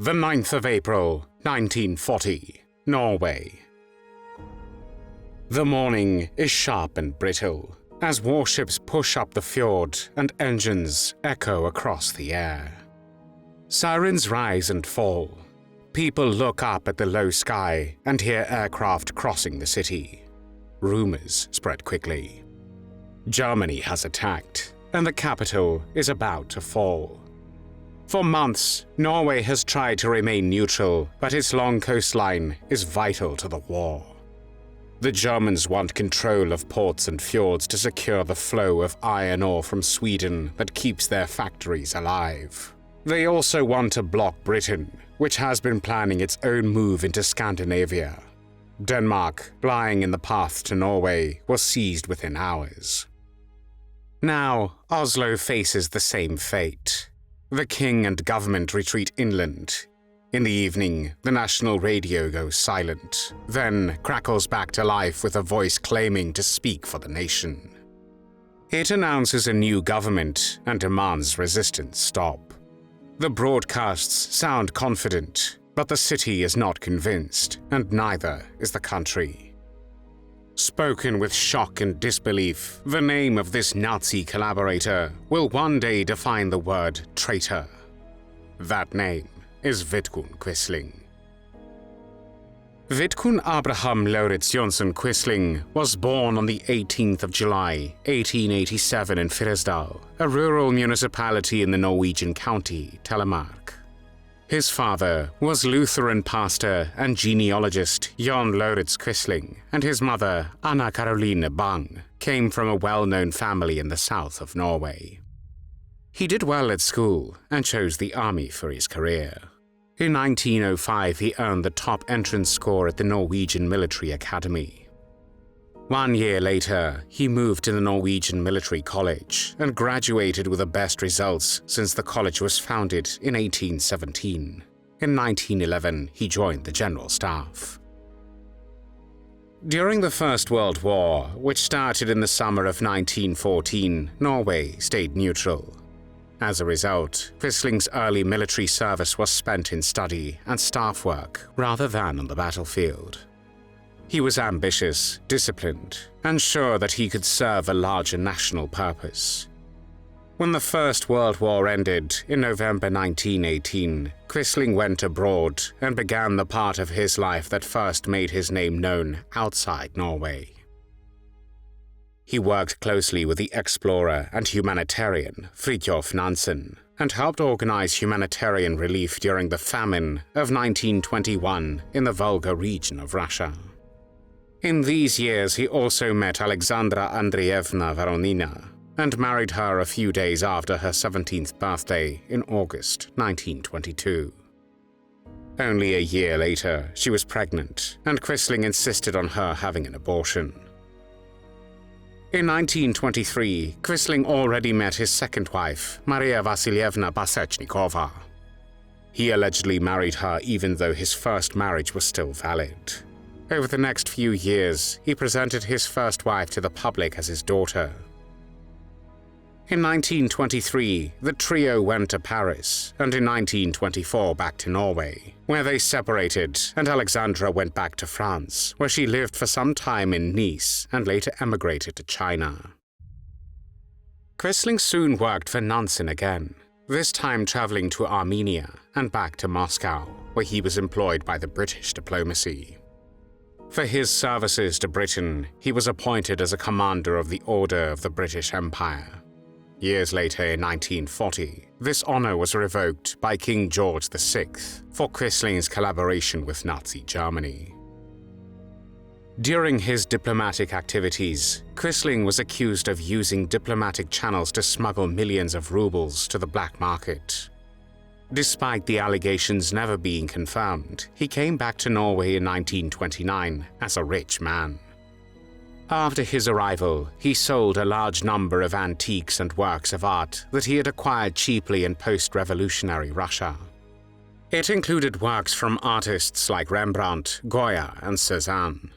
The 9th of April, 1940, Norway. The morning is sharp and brittle, as warships push up the fjord and engines echo across the air. Sirens rise and fall. People look up at the low sky and hear aircraft crossing the city. Rumors spread quickly. Germany has attacked, and the capital is about to fall. For months, Norway has tried to remain neutral, but its long coastline is vital to the war. The Germans want control of ports and fjords to secure the flow of iron ore from Sweden that keeps their factories alive. They also want to block Britain, which has been planning its own move into Scandinavia. Denmark, lying in the path to Norway, was seized within hours. Now, Oslo faces the same fate. The king and government retreat inland. In the evening, the national radio goes silent, then crackles back to life with a voice claiming to speak for the nation. It announces a new government and demands resistance stop. The broadcasts sound confident, but the city is not convinced, and neither is the country. Spoken with shock and disbelief, the name of this Nazi collaborator will one day define the word traitor. That name is Vidkun Quisling. Vidkun Abraham Lauritz Jonsson Quisling was born on the 18th of July, 1887 in Fyresdal, a rural municipality in the Norwegian county, Telemark. His father was Lutheran pastor and genealogist Jan Lauritz Quisling, and his mother, Anna Caroline Bang, came from a well-known family in the south of Norway. He did well at school and chose the army for his career. In 1905, he earned the top entrance score at the Norwegian Military Academy. 1 year later, he moved to the Norwegian Military College and graduated with the best results since the college was founded in 1817. In 1911, he joined the General Staff. During the First World War, which started in the summer of 1914, Norway stayed neutral. As a result, Quisling's early military service was spent in study and staff work rather than on the battlefield. He was ambitious, disciplined, and sure that he could serve a larger national purpose. When the First World War ended in November 1918, Quisling went abroad and began the part of his life that first made his name known outside Norway. He worked closely with the explorer and humanitarian Fridtjof Nansen and helped organize humanitarian relief during the famine of 1921 in the Volga region of Russia. In these years, he also met Alexandra Andreevna Voronina and married her a few days after her 17th birthday in August 1922. Only a year later, she was pregnant, and Quisling insisted on her having an abortion. In 1923, Quisling already met his second wife, Maria Vasilyevna Basechnikova. He allegedly married her even though his first marriage was still valid. Over the next few years, he presented his first wife to the public as his daughter. In 1923, the trio went to Paris, and in 1924 back to Norway, where they separated and Alexandra went back to France, where she lived for some time in Nice and later emigrated to China. Quisling soon worked for Nansen again, this time traveling to Armenia and back to Moscow, where he was employed by the British diplomacy. For his services to Britain, he was appointed as a commander of the Order of the British Empire. Years later, in 1940, this honor was revoked by King George VI for Quisling's collaboration with Nazi Germany. During his diplomatic activities, Quisling was accused of using diplomatic channels to smuggle millions of rubles to the black market. Despite the allegations never being confirmed, he came back to Norway in 1929 as a rich man. After his arrival, he sold a large number of antiques and works of art that he had acquired cheaply in post-revolutionary Russia. It included works from artists like Rembrandt, Goya, and Cézanne.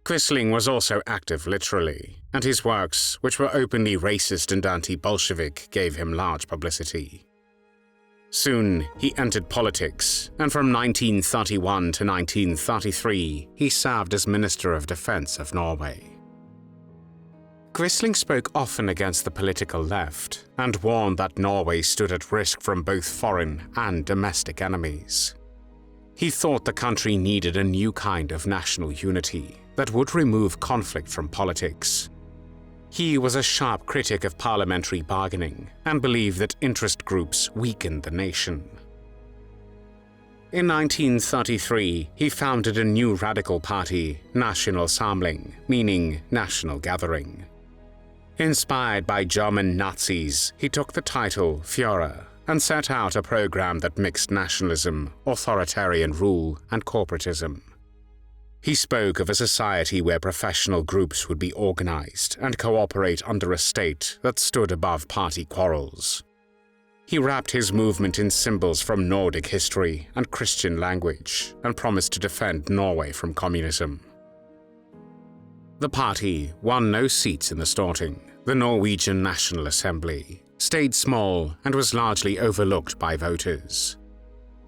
Quisling was also active literally, and his works, which were openly racist and anti-Bolshevik, gave him large publicity. Soon, he entered politics, and from 1931 to 1933, he served as Minister of Defense of Norway. Quisling spoke often against the political left and warned that Norway stood at risk from both foreign and domestic enemies. He thought the country needed a new kind of national unity that would remove conflict from politics. He was a sharp critic of parliamentary bargaining and believed that interest groups weakened the nation. In 1933, he founded a new radical party, Nasjonal Samling, meaning national gathering. Inspired by German Nazis, he took the title Führer and set out a program that mixed nationalism, authoritarian rule, and corporatism. He spoke of a society where professional groups would be organized and cooperate under a state that stood above party quarrels. He wrapped his movement in symbols from Nordic history and Christian language and promised to defend Norway from communism. The party won no seats in the Storting, the Norwegian National Assembly, stayed small and was largely overlooked by voters.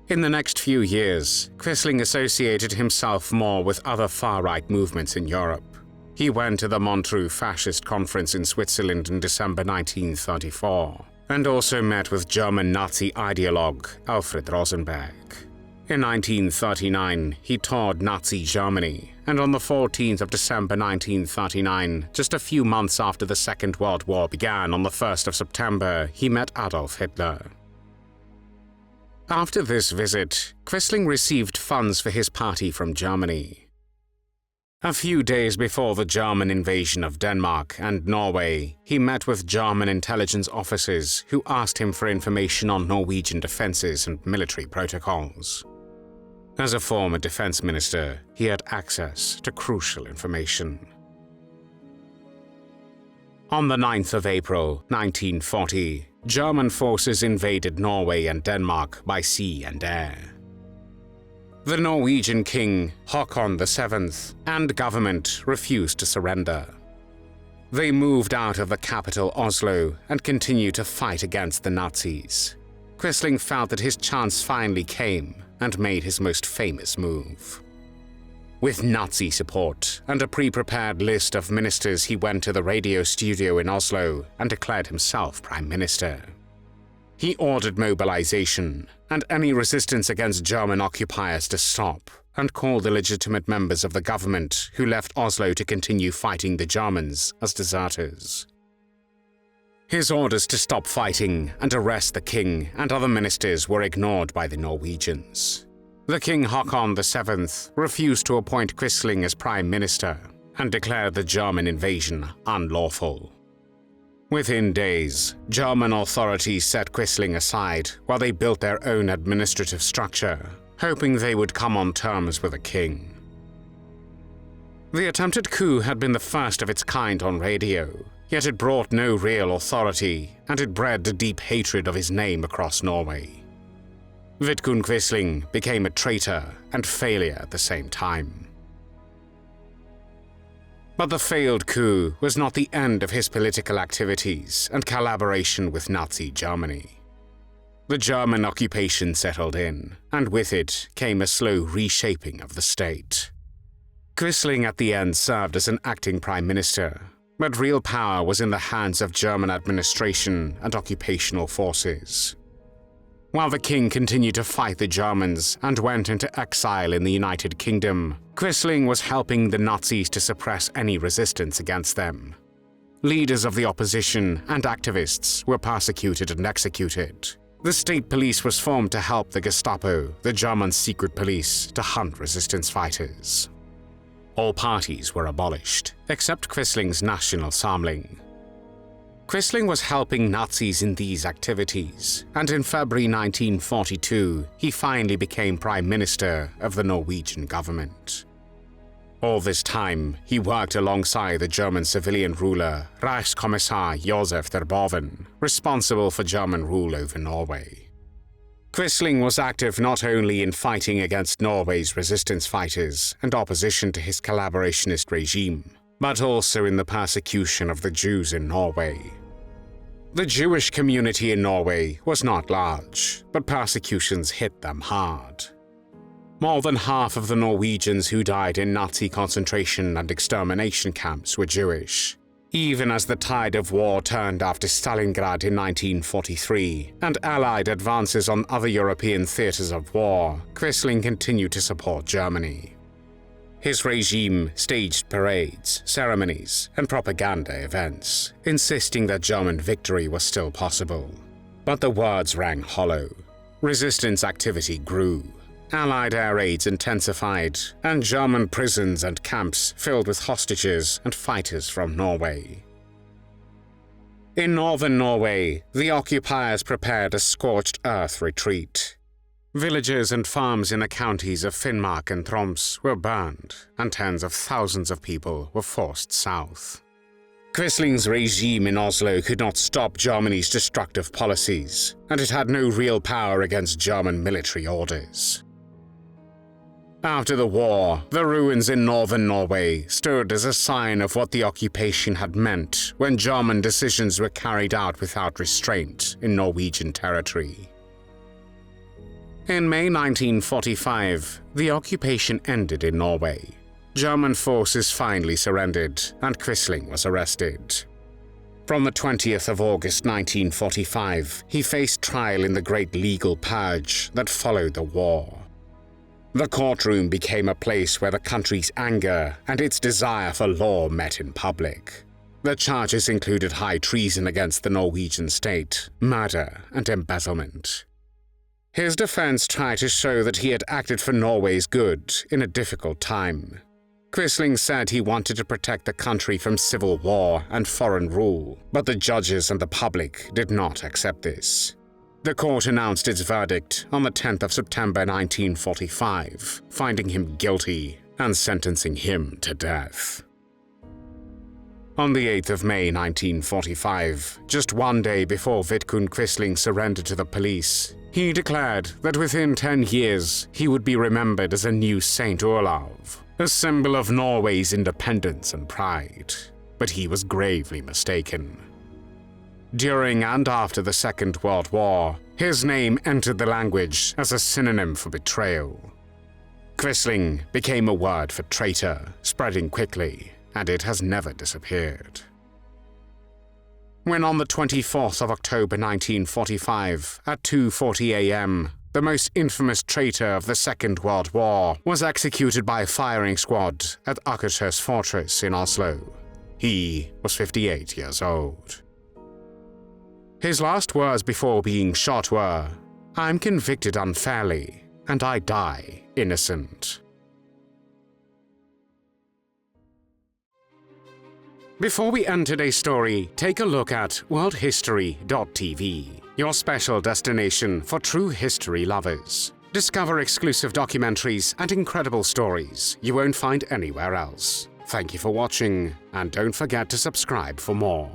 In the next few years, Quisling associated himself more with other far-right movements in Europe. He went to the Montreux Fascist Conference in Switzerland in December 1934, and also met with German Nazi ideologue Alfred Rosenberg. In 1939, he toured Nazi Germany, and on the 14th of December 1939, just a few months after the Second World War began on the 1st of September, he met Adolf Hitler. After this visit, Quisling received funds for his party from Germany. A few days before the German invasion of Denmark and Norway, he met with German intelligence officers who asked him for information on Norwegian defenses and military protocols. As a former defense minister, he had access to crucial information. On the 9th of April, 1940, German forces invaded Norway and Denmark by sea and air. The Norwegian king, Håkon VII, and government refused to surrender. They moved out of the capital Oslo and continued to fight against the Nazis. Quisling felt that his chance finally came and made his most famous move. With Nazi support and a pre-prepared list of ministers, he went to the radio studio in Oslo and declared himself prime minister. He ordered mobilization and any resistance against German occupiers to stop, and called the legitimate members of the government who left Oslo to continue fighting the Germans as deserters. His orders to stop fighting and arrest the king and other ministers were ignored by the Norwegians. The king Håkon VII refused to appoint Quisling as prime minister and declared the German invasion unlawful. Within days, German authorities set Quisling aside while they built their own administrative structure, hoping they would come on terms with the king. The attempted coup had been the first of its kind on radio, yet it brought no real authority, and it bred a deep hatred of his name across Norway. Vidkun Quisling became a traitor and failure at the same time. But the failed coup was not the end of his political activities and collaboration with Nazi Germany. The German occupation settled in, and with it came a slow reshaping of the state. Quisling at the end served as an acting prime minister, but real power was in the hands of German administration and occupational forces. While the king continued to fight the Germans and went into exile in the United Kingdom, Quisling was helping the Nazis to suppress any resistance against them. Leaders of the opposition and activists were persecuted and executed. The state police was formed to help the Gestapo, the German secret police, to hunt resistance fighters. All parties were abolished, except Quisling's Nasjonal Samling. Quisling was helping Nazis in these activities, and in February 1942, he finally became Prime Minister of the Norwegian government. All this time, he worked alongside the German civilian ruler, Reichskommissar Josef Terboven, responsible for German rule over Norway. Quisling was active not only in fighting against Norway's resistance fighters and opposition to his collaborationist regime, but also in the persecution of the Jews in Norway. The Jewish community in Norway was not large, but persecutions hit them hard. More than half of the Norwegians who died in Nazi concentration and extermination camps were Jewish. Even as the tide of war turned after Stalingrad in 1943 and Allied advances on other European theaters of war, Quisling continued to support Germany. His regime staged parades, ceremonies, and propaganda events, insisting that German victory was still possible. But the words rang hollow. Resistance activity grew. Allied air raids intensified, and German prisons and camps filled with hostages and fighters from Norway. In northern Norway, the occupiers prepared a scorched earth retreat. Villages and farms in the counties of Finnmark and Troms were burned, and tens of thousands of people were forced south. Quisling's regime in Oslo could not stop Germany's destructive policies, and it had no real power against German military orders. After the war, the ruins in northern Norway stood as a sign of what the occupation had meant when German decisions were carried out without restraint in Norwegian territory. In May 1945, the occupation ended in Norway. German forces finally surrendered, and Quisling was arrested. From the 20th of August 1945, he faced trial in the great legal purge that followed the war. The courtroom became a place where the country's anger and its desire for law met in public. The charges included high treason against the Norwegian state, murder, and embezzlement. His defense tried to show that he had acted for Norway's good in a difficult time. Quisling said he wanted to protect the country from civil war and foreign rule, but the judges and the public did not accept this. The court announced its verdict on the 10th of September 1945, finding him guilty and sentencing him to death. On the 8th of May 1945, just one day before Vidkun Quisling surrendered to the police, he declared that within 10 years he would be remembered as a new Saint Olav, a symbol of Norway's independence and pride. But he was gravely mistaken. During and after the Second World War, his name entered the language as a synonym for betrayal. Quisling became a word for traitor, spreading quickly, and it has never disappeared. When on the 24th of October 1945, at 2:40 a.m., the most infamous traitor of the Second World War was executed by a firing squad at Akershus Fortress in Oslo. He was 58 years old. His last words before being shot were, "I'm convicted unfairly, and I die innocent." Before we end today's story, take a look at worldhistory.tv, your special destination for true history lovers. Discover exclusive documentaries and incredible stories you won't find anywhere else. Thank you for watching, and don't forget to subscribe for more.